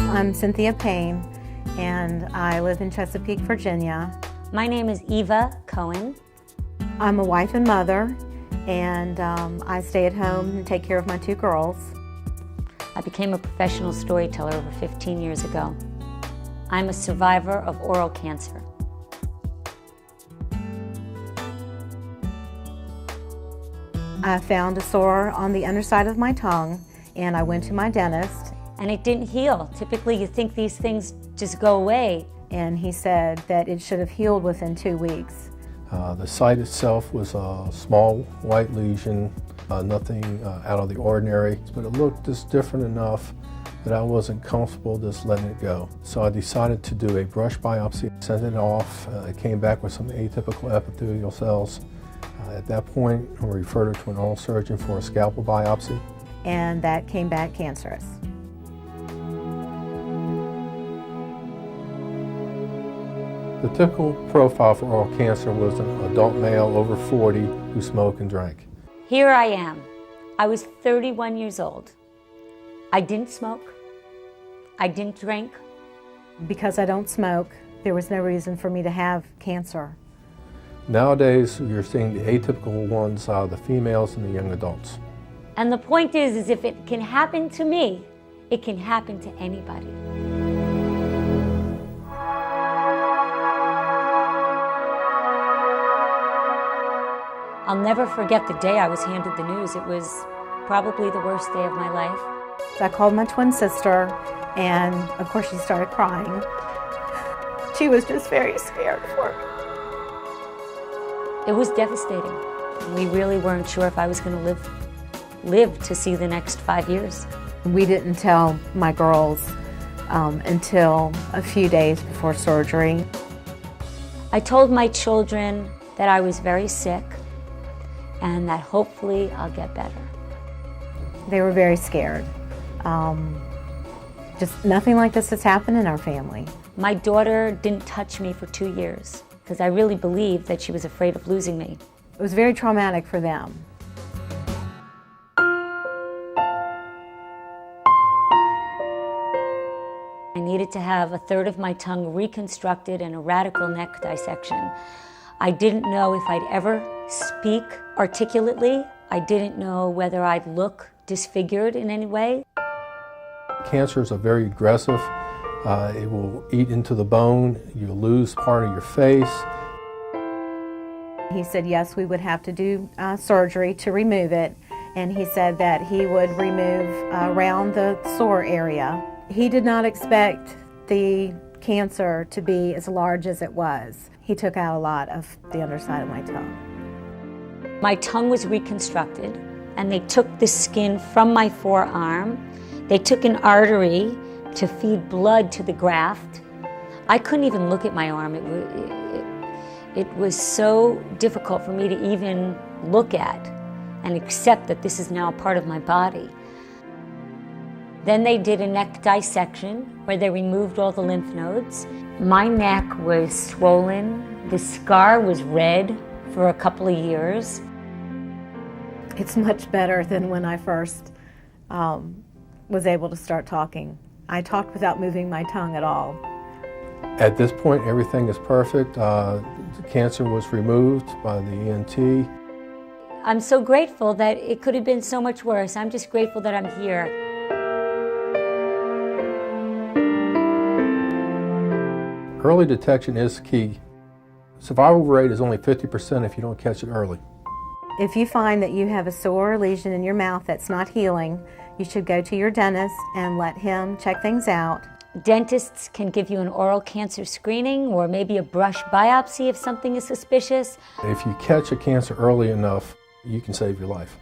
I'm Cynthia Payne, and I live in Chesapeake, Virginia. My name is Eva Cohen. I'm a wife and mother, and I stay at home and take care of my two girls. I became a professional storyteller over 15 years ago. I'm a survivor of oral cancer. I found a sore on the underside of my tongue, and I went to my dentist. And it didn't heal. Typically you think these things just go away. And he said that it should have healed within 2 weeks. The site itself was a small white lesion, nothing out of the ordinary, but it looked just different enough that I wasn't comfortable just letting it go. So I decided to do a brush biopsy, sent it off. It came back with some atypical epithelial cells. At that point, I referred her to an oral surgeon for a scalpel biopsy. And that came back cancerous. The typical profile for oral cancer was an adult male over 40 who smoked and drank. Here I am. I was 31 years old. I didn't smoke. I didn't drink. Because I don't smoke, there was no reason for me to have cancer. Nowadays, you're seeing the atypical ones, the females and the young adults. And the point is if it can happen to me, it can happen to anybody. I'll never forget the day I was handed the news. It was probably the worst day of my life. So I called my twin sister, and of course she started crying. She was just very scared for me. It was devastating. We really weren't sure if I was going to live to see the next 5 years. We didn't tell my girls until a few days before surgery. I told my children that I was very sick and that hopefully I'll get better. They were very scared. Just nothing like this has happened in our family. My daughter didn't touch me for 2 years because I really believed that she was afraid of losing me. It was very traumatic for them. I needed to have a third of my tongue reconstructed and a radical neck dissection. I didn't know if I'd ever speak articulately. I didn't know whether I'd look disfigured in any way. Cancer is very aggressive. It will eat into the bone. You'll lose part of your face. He said yes, we would have to do surgery to remove it, and he said that he would remove around the sore area. He did not expect the cancer to be as large as it was. He took out a lot of the underside of my tongue. My tongue was reconstructed, and they took the skin from my forearm. They took an artery to feed blood to the graft. I couldn't even look at my arm. It was so difficult for me to even look at and accept that this is now a part of my body. Then they did a neck dissection where they removed all the lymph nodes. My neck was swollen. The scar was red for a couple of years. It's much better than when I first was able to start talking. I talked without moving my tongue at all. At this point, everything is perfect. The cancer was removed by the ENT. I'm so grateful that it could have been so much worse. I'm just grateful that I'm here. Early detection is key. Survival rate is only 50% if you don't catch it early. If you find that you have a sore lesion in your mouth that's not healing, you should go to your dentist and let him check things out. Dentists can give you an oral cancer screening or maybe a brush biopsy if something is suspicious. If you catch a cancer early enough, you can save your life.